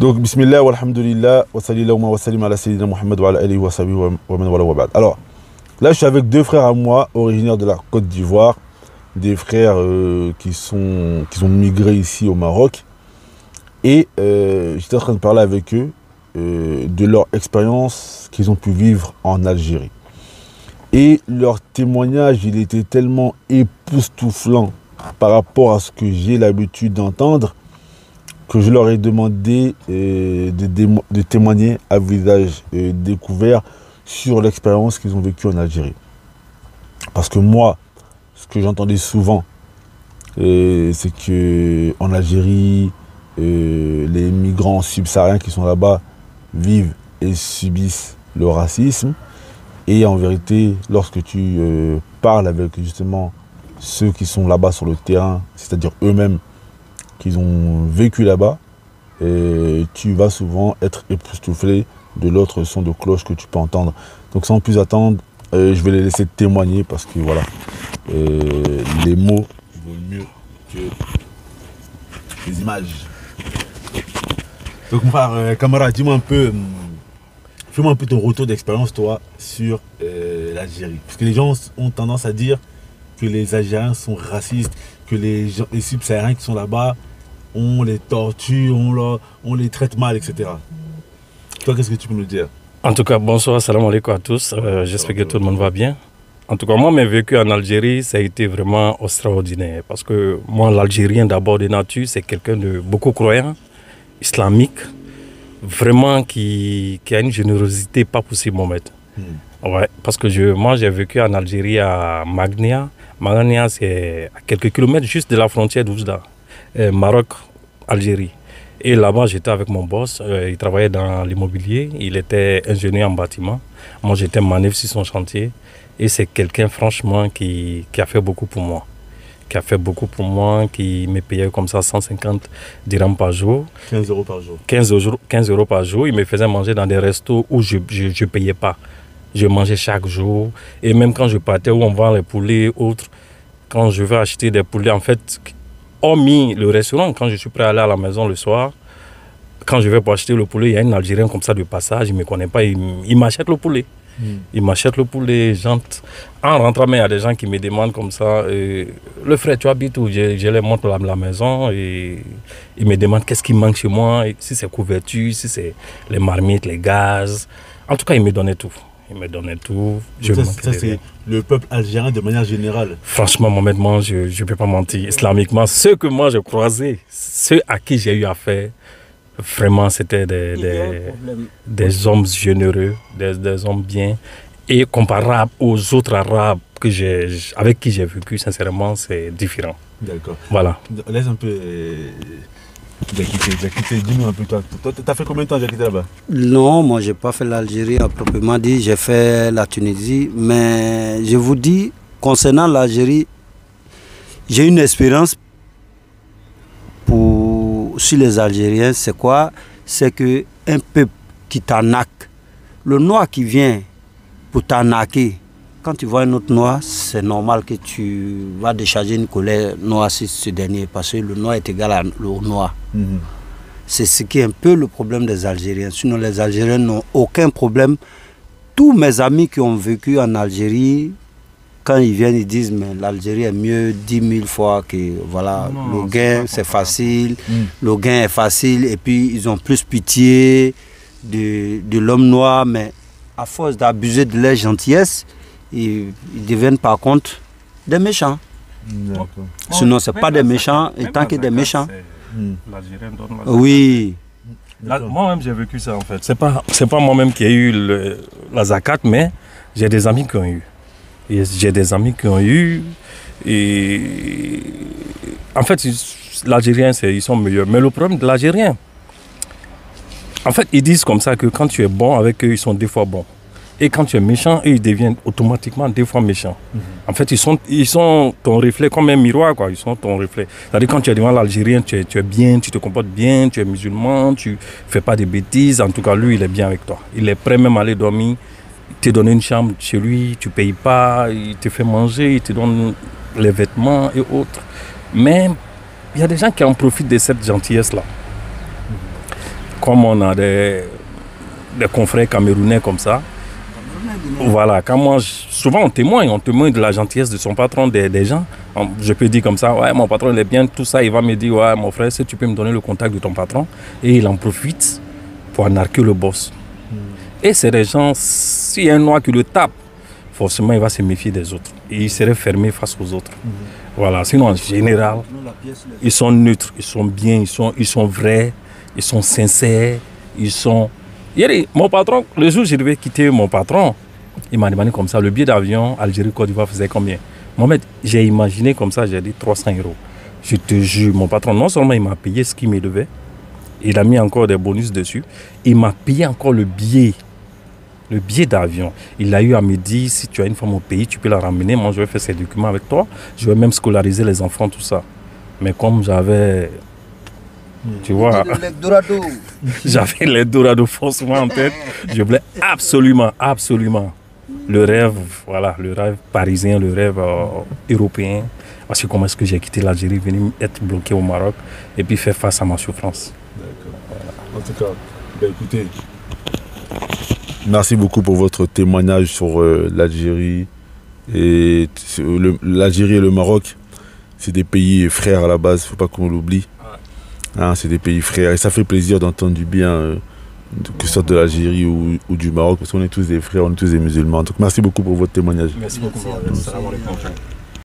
Donc, bismillah, walhamdulillah, wa sallallahu wa sallim ala sayyidina Muhammad wa ala alihi wa sahbihi wa man wala wa ba'd. Alors, là, je suis avec deux frères à moi, originaires de la Côte d'Ivoire, des frères qui ont migré ici au Maroc. Et j'étais en train de parler avec eux de leur expérience qu'ils ont pu vivre en Algérie. Et leur témoignage, il était tellement époustouflant par rapport à ce que j'ai l'habitude d'entendre, que je leur ai demandé de témoigner à visage découvert sur l'expérience qu'ils ont vécue en Algérie. Parce que moi, ce que j'entendais souvent, c'est qu'en Algérie, les migrants subsahariens qui sont là-bas vivent et subissent le racisme. Et en vérité, lorsque tu parles avec justement ceux qui sont là-bas sur le terrain, c'est-à-dire eux-mêmes, qu'ils ont vécu là-bas, tu vas souvent être époustouflé de l'autre son de cloche que tu peux entendre. Donc sans plus attendre, je vais les laisser témoigner parce que voilà, les mots vaut mieux que les images. Donc mon frère, camarade, dis-moi un peu, fais-moi un peu ton retour d'expérience toi sur l'Algérie. Parce que les gens ont tendance à dire que les Algériens sont racistes, que les subsahariens qui sont là-bas, on les torture, on les traite mal, etc. Toi, qu'est-ce que tu peux nous dire? En tout cas, bonsoir, salam alaikum à tous. J'espère que tout le monde va bien. En tout cas, moi, mes vécu en Algérie, ça a été vraiment extraordinaire. Parce que moi, l'Algérien, d'abord de nature, c'est quelqu'un de beaucoup croyant, islamique, vraiment qui a une générosité pas possible, Mohamed. Ouais, parce que moi, j'ai vécu en Algérie à Magnia. Magnia, c'est à quelques kilomètres juste de la frontière d'Oujda. Maroc, Algérie. Et là-bas, j'étais avec mon boss. Il travaillait dans l'immobilier. Il était ingénieur en bâtiment. Moi, j'étais manœuvre sur son chantier. Et c'est quelqu'un, franchement, qui a fait beaucoup pour moi. Qui me payait comme ça 150 dirhams par jour. 15 euros par jour. 15 euros par jour. Il me faisait manger dans des restos où je ne payais pas. Je mangeais chaque jour. Et même quand je partais où on vend les poulets, autres, quand je veux acheter des poulets, en fait, hormis le restaurant, quand je suis prêt à aller à la maison le soir, quand je vais pour acheter le poulet, il y a un Algérien comme ça de passage, il ne me connaît pas, il m'achète le poulet. Il m'achète le poulet, en rentrant, mais il y a des gens qui me demandent comme ça, le frère, tu habites où? Je les montre la maison et ils me demandent qu'est-ce qui manque chez moi, et si c'est couverture, si c'est les marmites, les gaz. En tout cas, il me donnait tout. Ça c'est le peuple algérien de manière générale. Franchement, Mohamed, moi, je ne peux pas mentir. Islamiquement, ceux que moi j'ai croisés, ceux à qui j'ai eu affaire, vraiment, c'était des hommes généreux, des hommes bien. Et comparable aux autres Arabes avec qui j'ai vécu, sincèrement, c'est différent. D'accord. Voilà. Laisse un peu... Diakité, dis-nous un peu, toi, t'as fait combien de temps Diakité là-bas? Non, moi j'ai pas fait l'Algérie à proprement dit, j'ai fait la Tunisie, mais je vous dis, concernant l'Algérie, j'ai une expérience sur les Algériens, c'est quoi? C'est qu'un peuple qui t'arnaque, le noir qui vient pour t'arnaquer, quand tu vois un autre noir, c'est normal que tu vas décharger une colère noire sur ce dernier, parce que le noir est égal au noir. C'est ce qui est un peu le problème des Algériens. Sinon, les Algériens n'ont aucun problème. Tous mes amis qui ont vécu en Algérie, quand ils viennent, ils disent mais l'Algérie est mieux 10 000 fois que voilà, le gain c'est facile, le gain est facile, et puis ils ont plus pitié de l'homme noir, mais à force d'abuser de leur gentillesse, ils deviennent par contre des méchants. Sinon, ce n'est pas des méchants, et tant que des méchants. Oui. Moi-même, j'ai vécu ça en fait. C'est pas moi-même qui ai eu la zakat, mais j'ai des amis qui ont eu. Et en fait, l'Algérien, ils sont meilleurs. Mais le problème de l'Algérien, en fait, ils disent comme ça que quand tu es bon avec eux, ils sont des fois bons. Et quand tu es méchant, eux, ils deviennent automatiquement des fois méchants. En fait, ils sont ton reflet comme un miroir, quoi. Ils sont ton reflet. C'est-à-dire quand tu es devant l'Algérien, tu es bien, tu te comportes bien, tu es musulman, tu ne fais pas de bêtises. En tout cas, lui, il est bien avec toi. Il est prêt même à aller dormir. Il te donne une chambre chez lui, tu ne payes pas, il te fait manger, il te donne les vêtements et autres. Mais il y a des gens qui en profitent de cette gentillesse-là. comme on a des confrères camerounais comme ça, voilà, souvent on témoigne de la gentillesse de son patron, des gens. Je peux dire comme ça, ouais, mon patron il est bien, tout ça, il va me dire, ouais, mon frère, si tu peux me donner le contact de ton patron, et il en profite pour narquer le boss. Et c'est des gens, s'il y a un noir qui le tape, forcément il va se méfier des autres. Et il serait fermé face aux autres. Voilà, sinon en général, ils sont neutres, ils sont bien, ils sont vrais, ils sont sincères, ils sont... Mon patron, le jour où je devais quitter mon patron, il m'a demandé comme ça, le billet d'avion Algérie-Côte d'Ivoire faisait combien? Mohamed, j'ai imaginé comme ça, j'ai dit 300 €. Je te jure, mon patron, non seulement il m'a payé ce qu'il me devait, il a mis encore des bonus dessus, il m'a payé encore le billet d'avion. Il a eu à me dire, si tu as une femme au pays, tu peux la ramener, moi je vais faire ces documents avec toi, je vais même scolariser les enfants, tout ça. Mais comme j'avais... Tu vois, j'avais l'Eldorado forcément en tête. Je voulais absolument le rêve, voilà, le rêve parisien, le rêve européen. Parce que comment est-ce que j'ai quitté l'Algérie, venu être bloqué au Maroc et puis faire face à ma souffrance. D'accord. En tout cas, écoutez, merci beaucoup pour votre témoignage sur l'Algérie. Et l'Algérie et le Maroc, c'est des pays frères à la base, il ne faut pas qu'on l'oublie. Hein, c'est des pays frères et ça fait plaisir d'entendre du bien, que ce soit de l'Algérie ou du Maroc, parce qu'on est tous des frères, on est tous des musulmans. Donc merci beaucoup pour votre témoignage. Merci beaucoup. Salam alaikum.